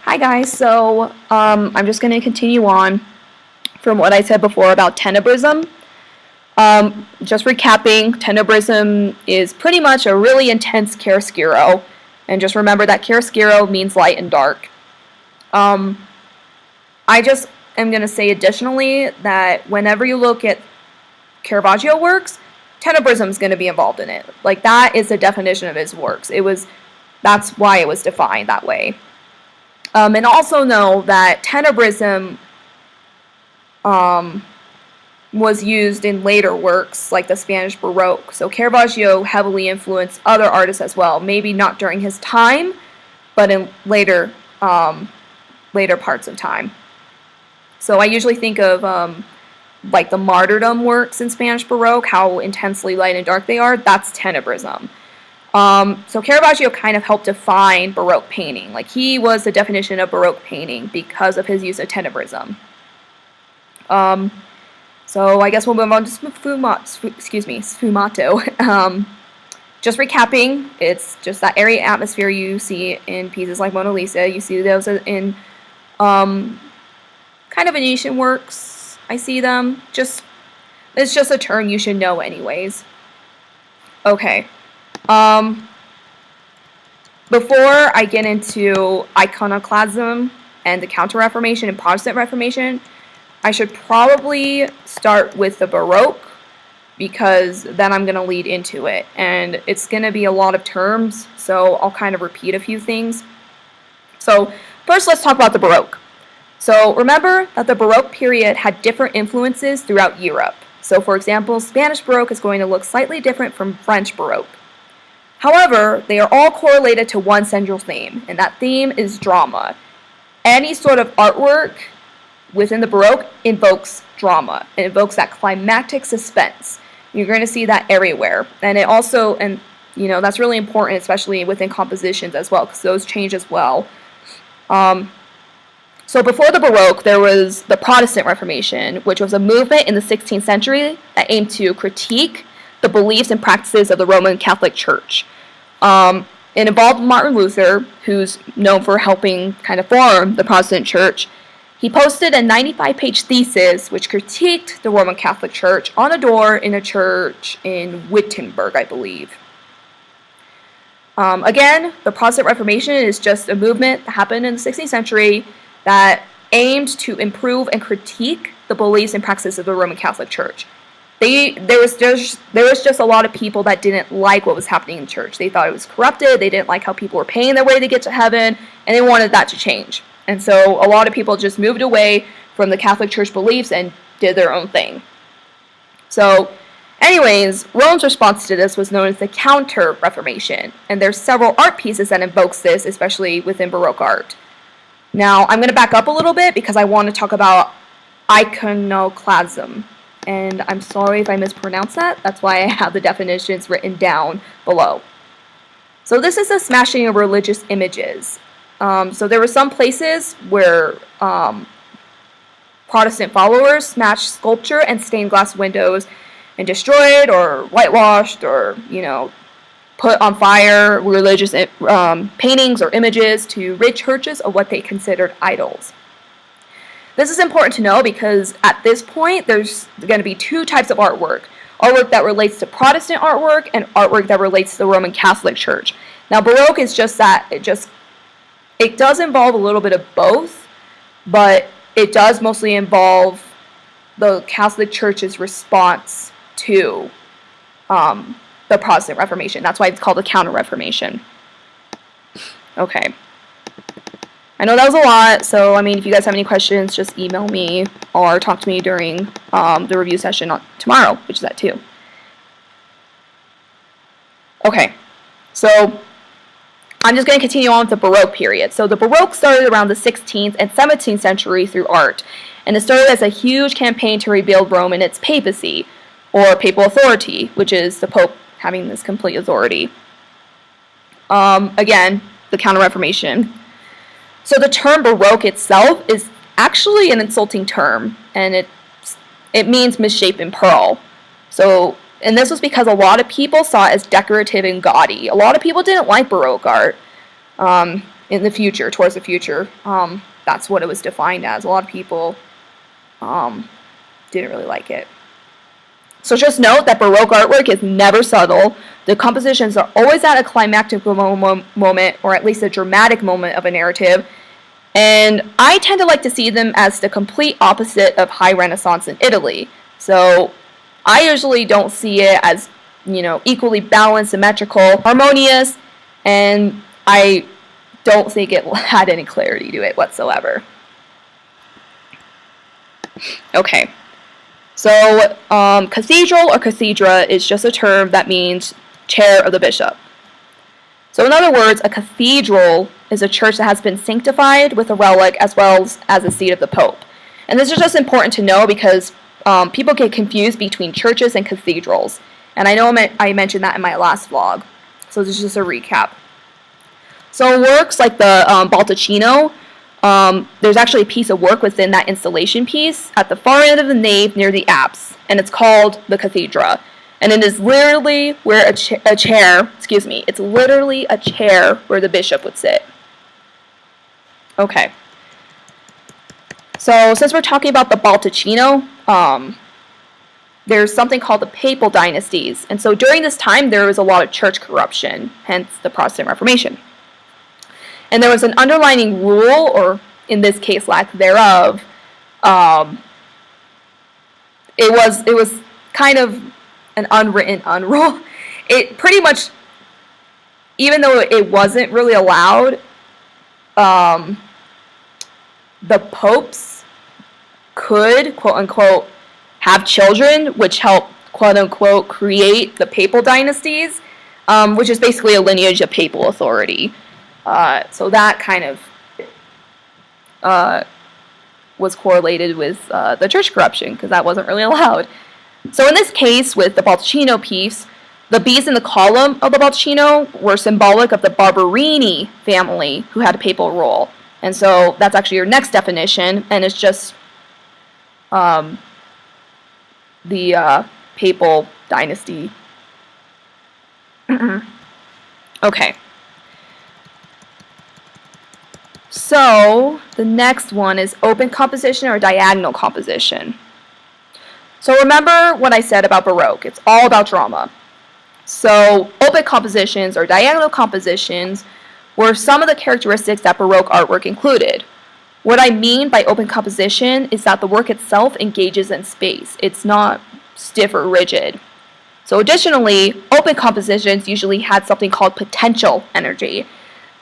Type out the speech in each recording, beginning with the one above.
Hi guys, so I'm just going to continue on from what I said before about Tenebrism. Just recapping, Tenebrism is pretty much a really intense chiaroscuro, and just remember that chiaroscuro means light and dark. I just am going to say additionally that whenever you look at Caravaggio works, Tenebrism is going to be involved in it. Like, that is the definition of his works. That's why it was defined that way. And also know that Tenebrism was used in later works, like the Spanish Baroque. So Caravaggio heavily influenced other artists as well. Maybe not during his time, but in later parts of time. So I usually think of like the martyrdom works in Spanish Baroque, how intensely light and dark they are. That's Tenebrism. So Caravaggio kind of helped define Baroque painting. Like, he was the definition of Baroque painting because of his use of Tenebrism. So I guess we'll move on to Sfumato. Just recapping, it's just that airy atmosphere you see in pieces like Mona Lisa. You see those in kind of Venetian works. I see them. It's just a term you should know anyways. Okay. Before I get into Iconoclasm and the Counter-Reformation and Protestant Reformation, I should probably start with the Baroque, because then I'm going to lead into it. And it's going to be a lot of terms, so I'll kind of repeat a few things. So first, let's talk about the Baroque. So remember that the Baroque period had different influences throughout Europe. So for example, Spanish Baroque is going to look slightly different from French Baroque. However, they are all correlated to one central theme, and that theme is drama. Any sort of artwork within the Baroque invokes drama. It invokes that climactic suspense. You're going to see that everywhere. And it also, and you know, that's really important, especially within compositions as well, because those change as well. So before the Baroque, there was the Protestant Reformation, which was a movement in the 16th century that aimed to critique the beliefs and practices of the Roman Catholic Church. It involved Martin Luther, who's known for helping kind of form the Protestant Church. He posted a 95-page thesis which critiqued the Roman Catholic Church on a door in a church in Wittenberg, I believe. Again, the Protestant Reformation is just a movement that happened in the 16th century that aimed to improve and critique the beliefs and practices of the Roman Catholic Church. There was just a lot of people that didn't like what was happening in the church. They thought it was corrupted, they didn't like how people were paying their way to get to heaven, and they wanted that to change. And so a lot of people just moved away from the Catholic Church beliefs and did their own thing. So anyways, Rome's response to this was known as the Counter-Reformation, and there's several art pieces that invokes this, especially within Baroque art. Now, I'm going to back up a little bit because I want to talk about Iconoclasm. And I'm sorry if I mispronounced that. That's why I have the definitions written down below. So this is a smashing of religious images. So there were some places where Protestant followers smashed sculpture and stained glass windows and destroyed or whitewashed or, you know, put on fire religious paintings or images to rid churches of what they considered idols. This is important to know because at this point there's going to be two types of artwork. Artwork that relates to Protestant artwork and artwork that relates to the Roman Catholic Church. Now Baroque is just that. It does involve a little bit of both, but it does mostly involve the Catholic Church's response to the Protestant Reformation. That's why it's called the Counter-Reformation. Okay. I know that was a lot, so I mean, if you guys have any questions, just email me or talk to me during the review session tomorrow, which is at 2. Okay, so I'm just going to continue on with the Baroque period. So the Baroque started around the 16th and 17th century through art, and it started as a huge campaign to rebuild Rome and its papacy, or papal authority, which is the Pope having this complete authority. Again, the Counter-Reformation. So the term Baroque itself is actually an insulting term, and it means misshapen pearl. So, and this was because a lot of people saw it as decorative and gaudy. A lot of people didn't like Baroque art. in the future, towards the future. That's what it was defined as. A lot of people didn't really like it. So just note that Baroque artwork is never subtle. The compositions are always at a climactic moment, or at least a dramatic moment of a narrative. And I tend to like to see them as the complete opposite of High Renaissance in Italy. So I usually don't see it as, equally balanced, symmetrical, harmonious, and I don't think it had any clarity to it whatsoever. Okay. So, cathedral or cathedra is just a term that means chair of the bishop. So in other words, a cathedral is a church that has been sanctified with a relic as well as the seat of the Pope. And this is just important to know because people get confused between churches and cathedrals. And I know I mentioned that in my last vlog. So this is just a recap. So works like the Baldaccino, there's actually a piece of work within that installation piece at the far end of the nave near the apse, and it's called the Cathedra. And it is literally where it's literally a chair where the bishop would sit. Okay. So since we're talking about the Baldaccino, there's something called the Papal Dynasties. And so during this time, there was a lot of church corruption, hence the Protestant Reformation. And there was an underlying rule, or in this case, lack thereof. It was kind of an unwritten unrule. It pretty much, even though it wasn't really allowed, the popes could, quote unquote, have children, which helped, quote unquote, create the Papal Dynasties, which is basically a lineage of papal authority. So that kind of was correlated with the church corruption, because that wasn't really allowed. So in this case, with the Baldaccino piece, the beads in the column of the Baldaccino were symbolic of the Barberini family, who had a papal rule. And so that's actually your next definition, and it's just the Papal Dynasty. Okay. So the next one is open composition or diagonal composition. So remember what I said about Baroque. It's all about drama. So open compositions or diagonal compositions were some of the characteristics that Baroque artwork included. What I mean by open composition is that the work itself engages in space. It's not stiff or rigid. So additionally, open compositions usually had something called potential energy.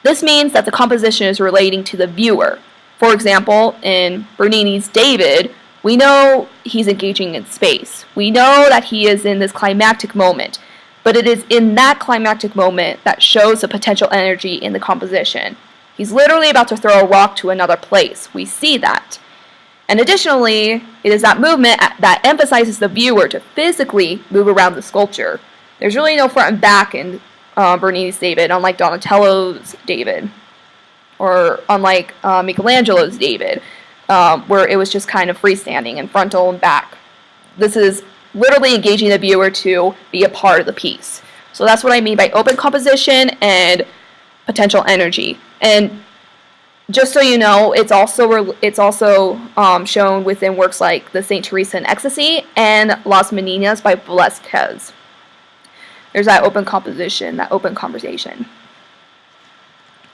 This means that the composition is relating to the viewer. For example, in Bernini's David, we know he's engaging in space. We know that he is in this climactic moment, but it is in that climactic moment that shows the potential energy in the composition. He's literally about to throw a rock to another place. We see that. And additionally, it is that movement that emphasizes the viewer to physically move around the sculpture. There's really no front and back in Bernini's David, unlike Donatello's David, or unlike Michelangelo's David, where it was just kind of freestanding and frontal and back. This is literally engaging the viewer to be a part of the piece. So that's what I mean by open composition and potential energy. And just so you know, it's also shown within works like the Saint Teresa in Ecstasy and Las Meninas by Velázquez. There's that open composition, that open conversation.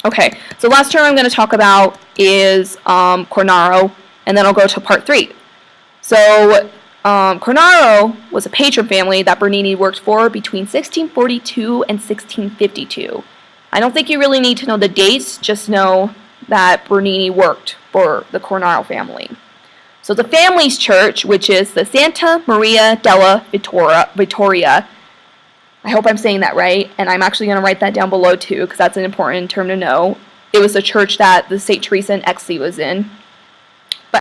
Okay, so last term I'm going to talk about is Cornaro, and then I'll go to part 3. So Cornaro was a patron family that Bernini worked for between 1642 and 1652. I don't think you really need to know the dates, just know that Bernini worked for the Cornaro family. So the family's church, which is the Santa Maria della Vittoria, I hope I'm saying that right, and I'm actually going to write that down below too, because that's an important term to know. It was the church that the St. Teresa in Ecstasy was in.